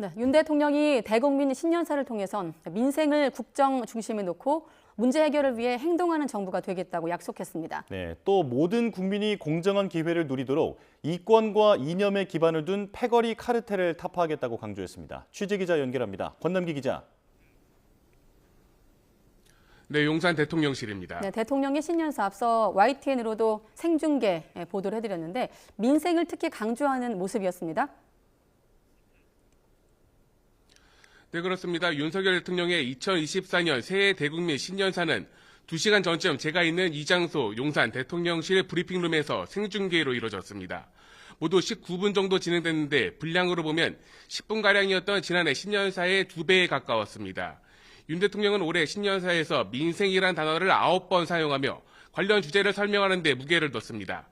네, 윤 대통령이 대국민 신년사를 통해선 민생을 국정 중심에 놓고 문제 해결을 위해 행동하는 정부가 되겠다고 약속했습니다. 네, 또 모든 국민이 공정한 기회를 누리도록 이권과 이념에 기반을 둔 패거리 카르텔을 타파하겠다고 강조했습니다. 취재기자 연결합니다. 권남기 기자. 네, 용산 대통령실입니다. 네, 대통령의 신년사 앞서 YTN으로도 생중계 보도를 해드렸는데 민생을 특히 강조하는 모습이었습니다. 네, 그렇습니다. 윤석열 대통령의 2024년 새해 대국민 신년사는 2시간 전쯤 제가 있는 이 장소 용산 대통령실 브리핑룸에서 생중계로 이루어졌습니다. 모두 19분 정도 진행됐는데 분량으로 보면 10분가량이었던 지난해 신년사의 2배에 가까웠습니다. 윤 대통령은 올해 신년사에서 민생이란 단어를 9번 사용하며 관련 주제를 설명하는 데 무게를 뒀습니다.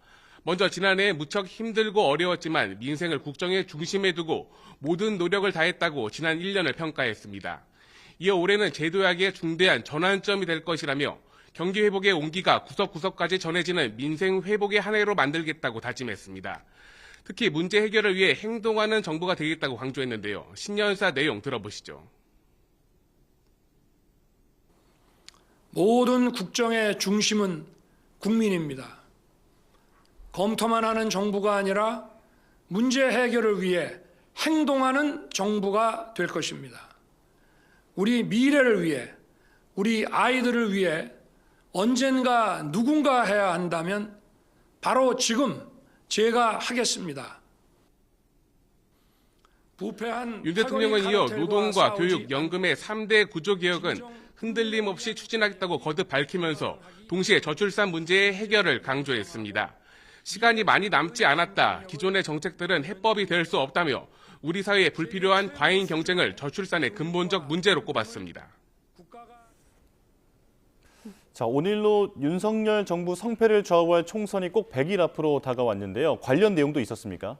먼저 지난해 무척 힘들고 어려웠지만 민생을 국정의 중심에 두고 모든 노력을 다했다고 지난 1년을 평가했습니다. 이어 올해는 제도약의 중대한 전환점이 될 것이라며 경기 회복의 온기가 구석구석까지 전해지는 민생 회복의 한 해로 만들겠다고 다짐했습니다. 특히 문제 해결을 위해 행동하는 정부가 되겠다고 강조했는데요. 신년사 내용 들어보시죠. 모든 국정의 중심은 국민입니다. 검토만 하는 정부가 아니라 문제 해결을 위해 행동하는 정부가 될 것입니다. 우리 미래를 위해, 우리 아이들을 위해 언젠가 누군가 해야 한다면 바로 지금 제가 하겠습니다. 윤 대통령은 이어 노동과 교육, 연금의 3대 구조개혁은 흔들림 없이 추진하겠다고 거듭 밝히면서 동시에 저출산 문제의 해결을 강조했습니다. 시간이 많이 남지 않았다. 기존의 정책들은 해법이 될 수 없다며 우리 사회에 불필요한 과잉 경쟁을 저출산의 근본적 문제로 꼽았습니다. 자, 오늘로 윤석열 정부 성패를 좌우할 총선이 꼭 100일 앞으로 다가왔는데요. 관련 내용도 있었습니까?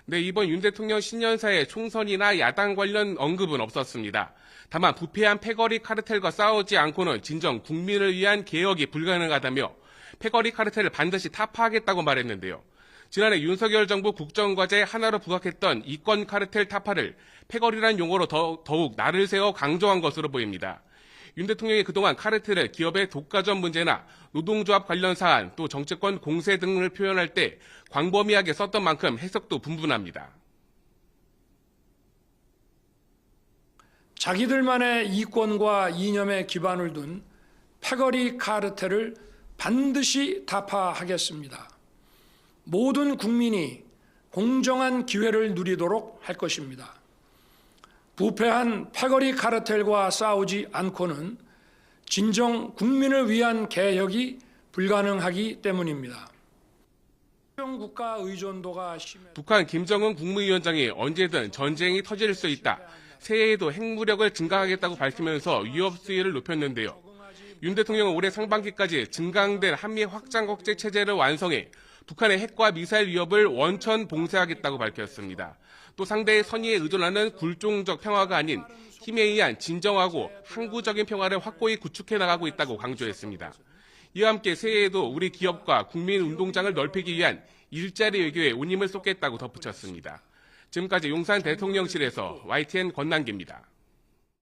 네, 이번 윤 대통령 신년사에 총선이나 야당 관련 언급은 없었습니다. 다만 부패한 패거리 카르텔과 싸우지 않고는 진정 국민을 위한 개혁이 불가능하다며 패거리 카르텔을 반드시 타파하겠다고 말했는데요. 지난해 윤석열 정부 국정과제 하나로 부각했던 이권 카르텔 타파를 패거리란 용어로 더욱 날을 세워 강조한 것으로 보입니다. 윤 대통령이 그동안 카르텔을 기업의 독과점 문제나 노동조합 관련 사안, 또 정치권 공세 등을 표현할 때 광범위하게 썼던 만큼 해석도 분분합니다. 자기들만의 이권과 이념에 기반을 둔 패거리 카르텔을 반드시 타파하겠습니다. 모든 국민이 공정한 기회를 누리도록 할 것입니다. 부패한 패거리 카르텔과 싸우지 않고는 진정 국민을 위한 개혁이 불가능하기 때문입니다. 국가 의존도가 북한 김정은 국무위원장이 언제든 전쟁이 터질 수 있다. 새해에도 핵무력을 증강하겠다고 밝히면서 위협 수위를 높였는데요. 윤 대통령은 올해 상반기까지 증강된 한미 확장 억제 체제를 완성해 북한의 핵과 미사일 위협을 원천 봉쇄하겠다고 밝혔습니다. 또 상대의 선의에 의존하는 굴종적 평화가 아닌 힘에 의한 진정하고 항구적인 평화를 확고히 구축해 나가고 있다고 강조했습니다. 이와 함께 새해에도 우리 기업과 국민 운동장을 넓히기 위한 일자리 외교에 온 힘을 쏟겠다고 덧붙였습니다. 지금까지 용산 대통령실에서 YTN 권남기입니다.